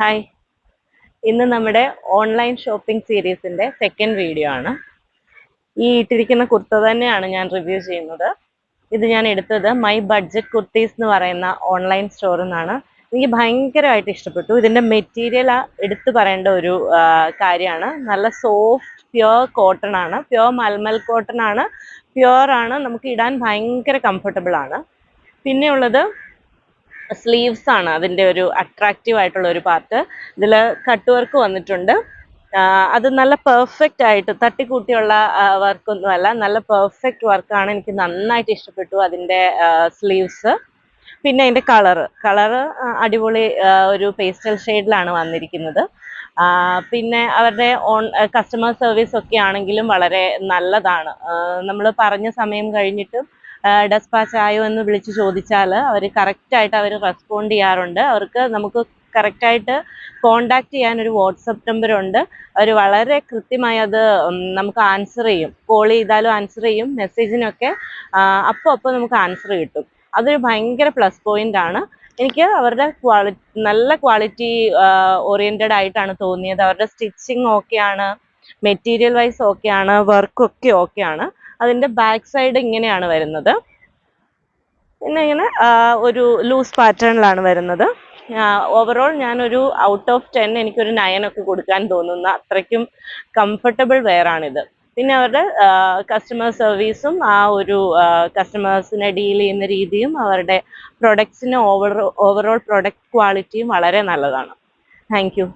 Hi, ഇന്ന് നമ്മുടെ online shopping സീരീസിന്റെ സെക്കൻഡ് വീഡിയോ ആണ്. ഈ ഇട്ടിരിക്കുന്ന കുർത്ത തന്നെയാണ് ഞാൻ റിവ്യൂ ചെയ്യുന്നത്. ഇത് ഞാൻ എടുത്തത് മൈ ബഡ്ജറ്റ് കുർത്തീസ് എന്ന് പറയുന്ന ഓൺലൈൻ സ്റ്റോറിൽ നിന്നാണ്. എനിക്ക് ഭയങ്കരമായിട്ട് ഇഷ്ടപ്പെട്ടു. ഇതിന്റെ മെറ്റീരിയൽ എടുത്തു പറയേണ്ട ഒരു കാര്യമാണ്. നല്ല സോഫ്റ്റ് പ്യുവർ കോട്ടൺ ആണ്, പ്യുവർ മൽമൽ കോട്ടൺ ആണ്, പ്യുവർ ആണ്. നമുക്ക് ഇടാൻ ഭയങ്കര കംഫർട്ടബിൾ ആണ്. പിന്നെ ഉള്ളത് സ്ലീവ്സ് ആണ് അതിൻ്റെ ഒരു അട്രാക്റ്റീവ് ആയിട്ടുള്ള ഒരു പാർട്ട്. ഇതിൽ കട്ട് വർക്ക് വന്നിട്ടുണ്ട്. അത് നല്ല പെർഫെക്റ്റ് ആയിട്ട് തട്ടിക്കൂട്ടിയുള്ള വർക്കൊന്നുമല്ല, നല്ല പെർഫെക്റ്റ് വർക്കാണ്. എനിക്ക് നന്നായിട്ട് ഇഷ്ടപ്പെട്ടു അതിൻ്റെ സ്ലീവ്സ്. പിന്നെ അതിൻ്റെ കളറ് അടിപൊളി ഒരു പേസ്റ്റൽ ഷെയ്ഡിലാണ് വന്നിരിക്കുന്നത്. പിന്നെ അവരുടെ കസ്റ്റമർ സർവീസ് ഒക്കെ ആണെങ്കിലും വളരെ നല്ലതാണ്. നമ്മൾ പറഞ്ഞ സമയം കഴിഞ്ഞിട്ടും ഡെസ്പാച്ച് ആയോ എന്ന് വിളിച്ച് ചോദിച്ചാൽ അവർ കറക്റ്റായിട്ട് അവർ റെസ്പോണ്ട് ചെയ്യാറുണ്ട്. അവർക്ക് നമുക്ക് കറക്റ്റായിട്ട് കോണ്ടാക്ട് ചെയ്യാൻ ഒരു വാട്സപ്പ് നമ്പർ ഉണ്ട്. അവർ വളരെ കൃത്യമായി അത് നമുക്ക് ആൻസർ ചെയ്യും. കോൾ ചെയ്താലും ആൻസർ ചെയ്യും, മെസ്സേജിനൊക്കെ അപ്പോൾ നമുക്ക് ആൻസർ കിട്ടും. അതൊരു ഭയങ്കര പ്ലസ് പോയിന്റ് ആണ്. എനിക്ക് അവരുടെ നല്ല ക്വാളിറ്റി ഓറിയന്റഡ് ആയിട്ടാണ് തോന്നിയത്. അവരുടെ സ്റ്റിച്ചിങ് ഓക്കെയാണ്, മെറ്റീരിയൽ വൈസ് ഓക്കെയാണ്, വർക്കൊക്കെ ഓക്കെയാണ്. അതിൻ്റെ ബാക്ക് സൈഡ് ഇങ്ങനെയാണ് വരുന്നത്. പിന്നെ ഇങ്ങനെ ഒരു ലൂസ് പാറ്റേണിലാണ് വരുന്നത്. ഓവറോൾ ഞാനൊരു ഔട്ട് ഓഫ് 10 എനിക്കൊരു 9 ഒക്കെ കൊടുക്കാൻ തോന്നുന്ന അത്രയ്ക്കും കംഫർട്ടബിൾ വെയറാണിത്. പിന്നെ അവരുടെ കസ്റ്റമർ സർവീസും ഒരു കസ്റ്റമേഴ്സിനെ ഡീൽ ചെയ്യുന്ന രീതിയും അവരുടെ പ്രൊഡക്ട്സിന് ഓവറോൾ പ്രൊഡക്റ്റ് ക്വാളിറ്റിയും വളരെ നല്ലതാണ്. Thank you.